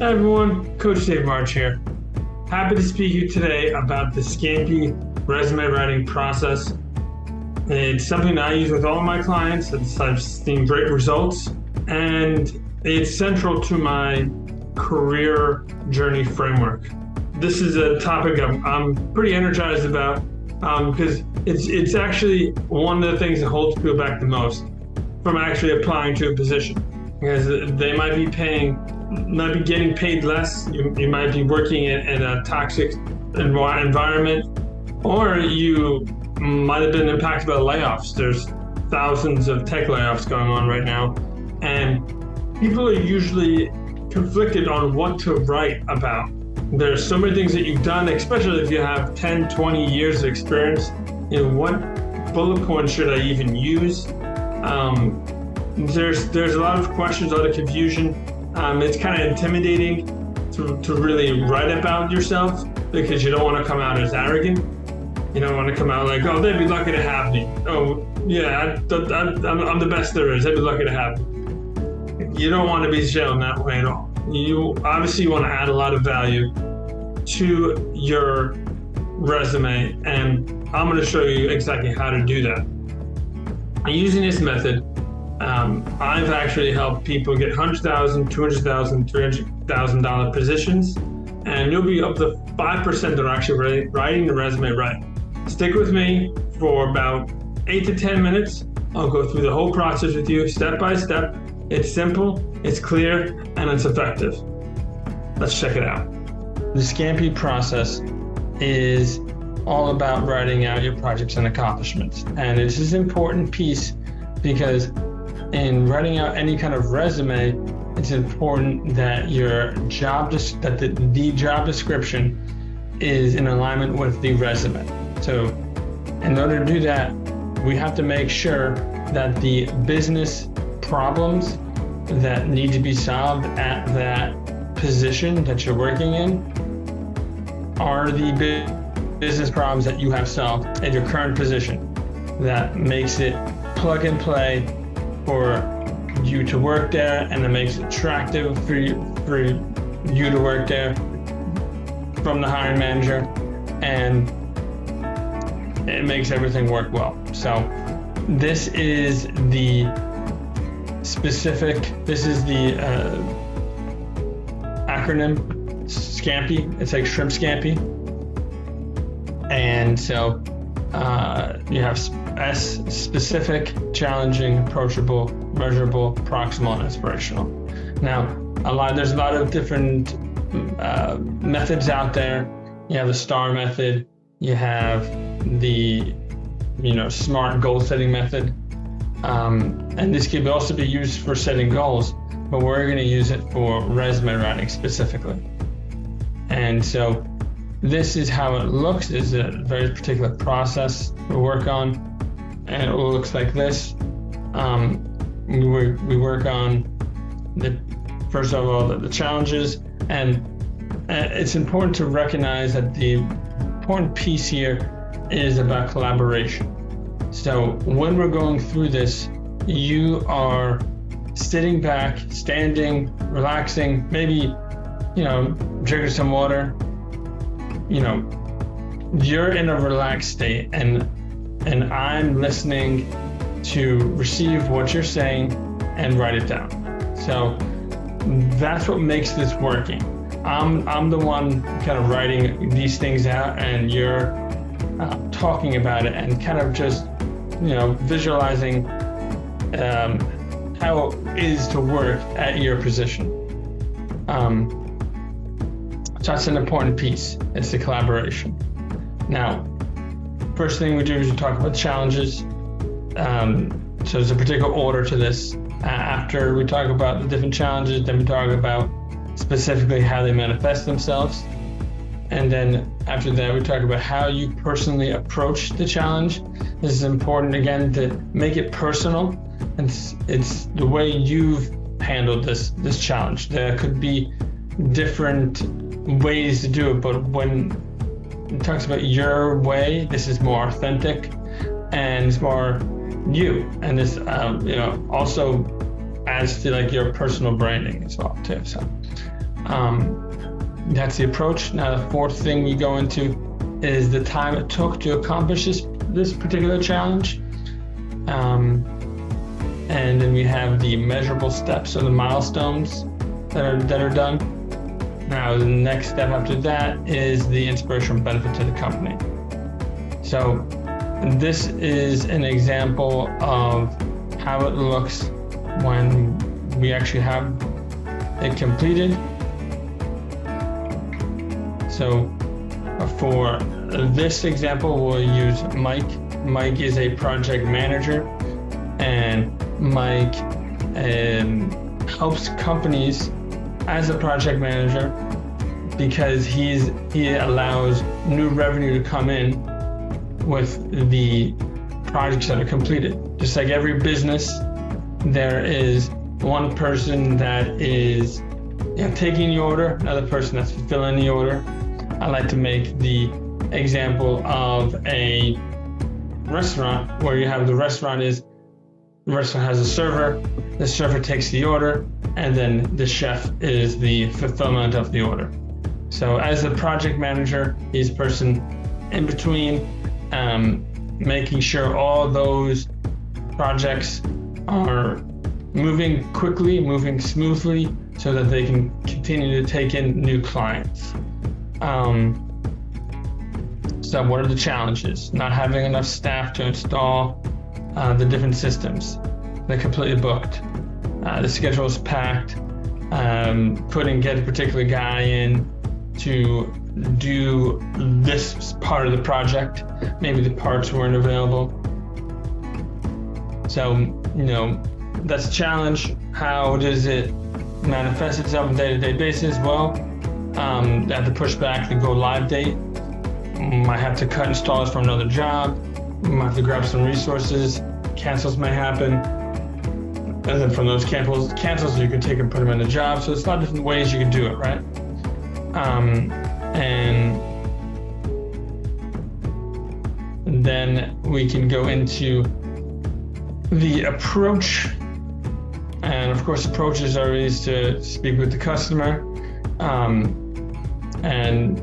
Hi everyone, Coach Dave March here. Happy to speak to you today about the SCAMPI resume writing process. It's something that I use with all of my clients. I've seen great results, and it's central to my career journey framework. This is a topic I'm pretty energized about because it's actually one of the things that holds people back the most from actually applying to a position, because they might be getting paid less. You might be working in a toxic environment, or you might have been impacted by layoffs. There's thousands of tech layoffs going on right now, and people are usually conflicted on what to write about. There's so many things that you've done, especially if you have 10, 20 years of experience. What bullet points should I even use? There's a lot of questions, a lot of confusion. It's kind of intimidating to really write about yourself, because you don't want to come out as arrogant. You don't want to come out like, oh, they'd be lucky to have me. Oh, yeah, I'm the best there is. They'd be lucky to have me. You don't want to be shown that way at all. You obviously want to add a lot of value to your resume, and I'm going to show you exactly how to do that. Using this method, I've actually helped people get $100,000, $200,000, $300,000 positions, and you'll be up to 5% that are actually writing the resume right. Stick with me for about 8 to 10 minutes. I'll go through the whole process with you step by step. It's simple, it's clear, and it's effective. Let's check it out. The SCAMPI process is all about writing out your projects and accomplishments. And it's an important piece because in writing out any kind of resume, it's important that the job description is in alignment with the resume. So in order to do that, we have to make sure that the business problems that need to be solved at that position that you're working in are the business problems that you have solved at your current position. That makes it plug and play for you to work there, and it makes it attractive for you to work there from the hiring manager, and it makes everything work well. So this is the acronym SCAMPI. It's like shrimp scampi. And so you have S, specific, challenging, approachable, measurable, proximal, and aspirational. Now, there's a lot of different methods out there. You have the STAR method. You have the SMART goal setting method. And this can also be used for setting goals, but we're going to use it for resume writing specifically. And so this is how it looks. It's a very particular process we work on, and it looks like this. We work on first of all the challenges, and it's important to recognize that the important piece here is about collaboration. So when we're going through this, you are sitting back, standing, relaxing, maybe drinking some water. You're in a relaxed state, and I'm listening to receive what you're saying and write it down. So that's what makes this working. I'm the one kind of writing these things out, and you're talking about it and kind of just visualizing how it is to work at your position. So that's an important piece. It's the collaboration. Now, first thing we do is we talk about challenges. So there's a particular order to this. After we talk about the different challenges, then we talk about specifically how they manifest themselves. And then after that, we talk about how you personally approach the challenge. This is important, again, to make it personal. It's the way you've handled this challenge. There could be different ways to do it, but when it talks about your way, this is more authentic and it's more you. And this, also adds to like your personal branding as well too. So That's the approach. Now, the fourth thing we go into is the time it took to accomplish this particular challenge. And then we have the measurable steps or the milestones that are done. Now, the next step after that is the inspirational benefit to the company. So this is an example of how it looks when we actually have it completed. So for this example, we'll use Mike. Mike is a project manager, and Mike helps companies as a project manager because he allows new revenue to come in with the projects that are completed. Just like every business, there is one person that is taking the order, another person that's fulfilling the order. I like to make the example of a restaurant where you have the restaurant has a server, the server takes the order, and then the chef is the fulfillment of the order. So as a project manager, he's a person in between, making sure all those projects are moving quickly, moving smoothly, so that they can continue to take in new clients. So what are the challenges? Not having enough staff to install the different systems. They're completely booked. The schedule is packed. Get a particular guy in to do this part of the project. Maybe the parts weren't available. So, that's a challenge. How does it manifest itself on a day-to-day basis? Well, I have to push back the go live date. Might have to cut installs from another job. Might have to grab some resources. Cancels may happen. And then from those cancels, you can take and put them in a job. So there's a lot of different ways you can do it, right? And then we can go into the approach. And of course, approaches are ways to speak with the customer, and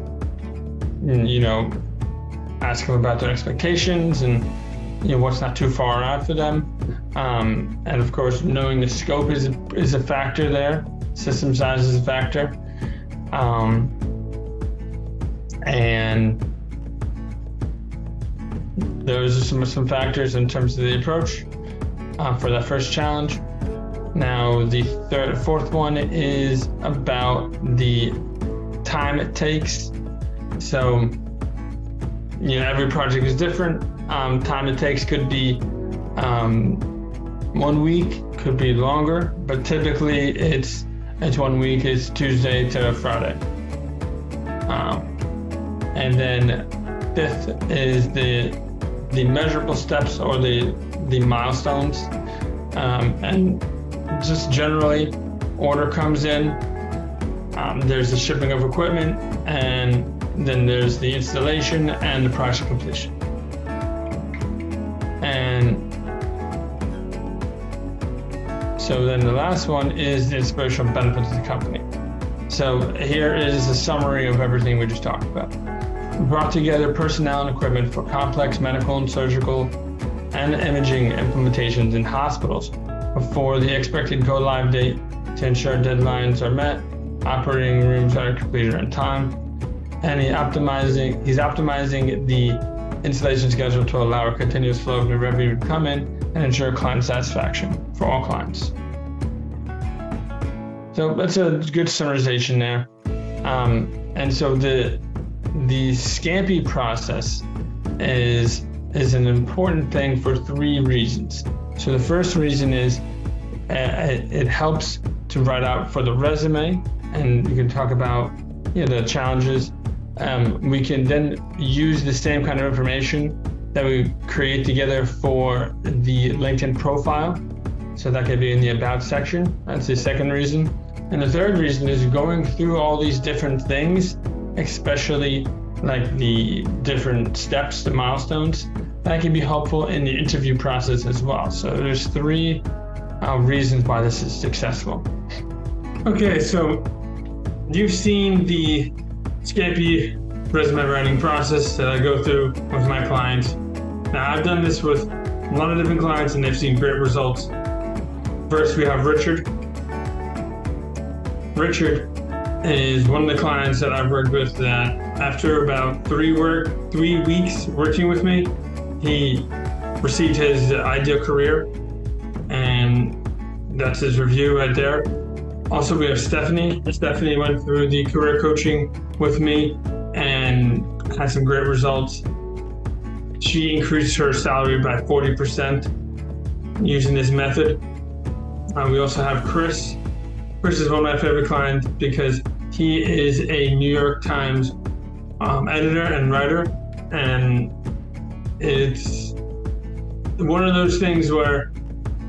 ask them about their expectations and what's not too far out for them. And of course, knowing the scope is a factor there. System size is a factor. And those are some factors in terms of the approach for that first challenge. Now, the fourth one is about the time it takes. So, every project is different. Time it takes could be 1 week, could be longer, but typically it's 1 week. It's Tuesday to Friday. And then fifth is the measurable steps or the milestones. And just generally, order comes in, there's the shipping of equipment, and then there's the installation and the project completion. And so then the last one is the inspirational benefit to the company. So here is a summary of everything we just talked about. We brought together personnel and equipment for complex medical and surgical and imaging implementations in hospitals before the expected go-live date to ensure deadlines are met, operating rooms are completed on time, and he's optimizing the installation schedule to allow a continuous flow of new revenue to come in and ensure client satisfaction for all clients. So that's a good summarization there. And so the SCAMPI process is an important thing for 3 reasons. So the first reason is it helps to write out for the resume, and you can talk about the challenges. We can then use the same kind of information that we create together for the LinkedIn profile. So that could be in the About section. That's the second reason. And the third reason is going through all these different things, especially like the different steps, the milestones, that can be helpful in the interview process as well. So there's 3 reasons why this is successful. Okay, so you've seen the SCAMPI resume writing process that I go through with my clients. Now, I've done this with a lot of different clients and they've seen great results. First, we have Richard. Richard is one of the clients that I've worked with that after about 3 weeks working with me, he received his ideal career, and that's his review right there. Also, we have Stephanie. Stephanie went through the career coaching with me and had some great results. She increased her salary by 40% using this method. We also have Chris. Chris is one of my favorite clients because he is a New York Times editor and writer, and it's one of those things where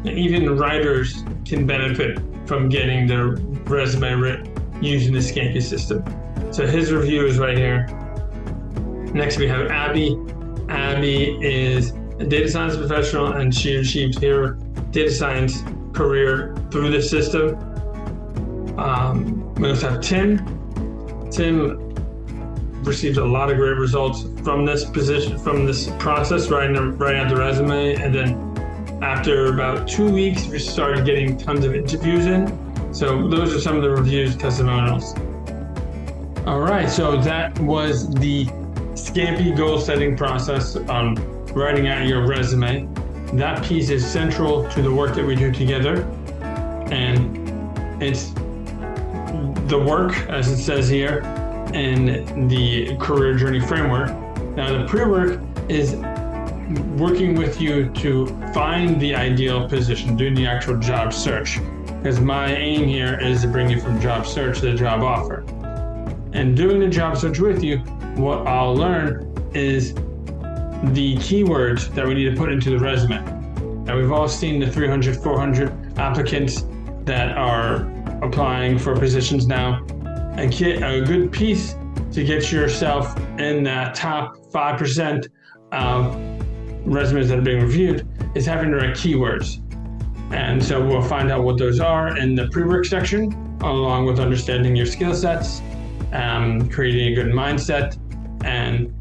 even writers can benefit from getting their resume written using the SCAMPI system. So his review is right here. Next, we have Abby. Abby is a data science professional, and she achieved her data science career through this system. We also have Tim. Tim received a lot of great results from this process, writing out the resume, and then after about 2 weeks, we started getting tons of interviews in. So those are some of the reviews, testimonials. All right, so that was the SCAMPI goal setting process on writing out your resume. That piece is central to the work that we do together, and it's the work, as it says here, in the career journey framework. Now, the pre-work is working with you to find the ideal position, doing the actual job search, because my aim here is to bring you from job search to the job offer. And doing the job search with you, what I'll learn is the keywords that we need to put into the resume. Now, we've all seen the 300, 400 applicants that are applying for positions now. A good piece to get yourself in that top 5% of resumes that are being reviewed is having the right keywords. And so we'll find out what those are in the pre-work section, along with understanding your skill sets, creating a good mindset, and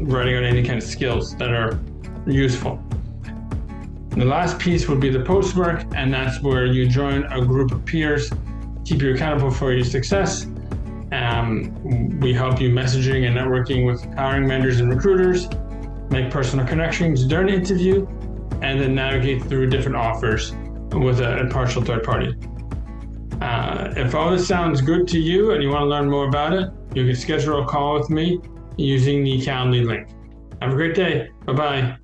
writing on any kind of skills that are useful. The last piece would be the post-work, and that's where you join a group of peers, keep you accountable for your success. We help you messaging and networking with hiring managers and recruiters, make personal connections during the interview, and then navigate through different offers with an impartial third party. If all this sounds good to you and you want to learn more about it, you can schedule a call with me using the Calendly link. Have a great day. Bye-bye.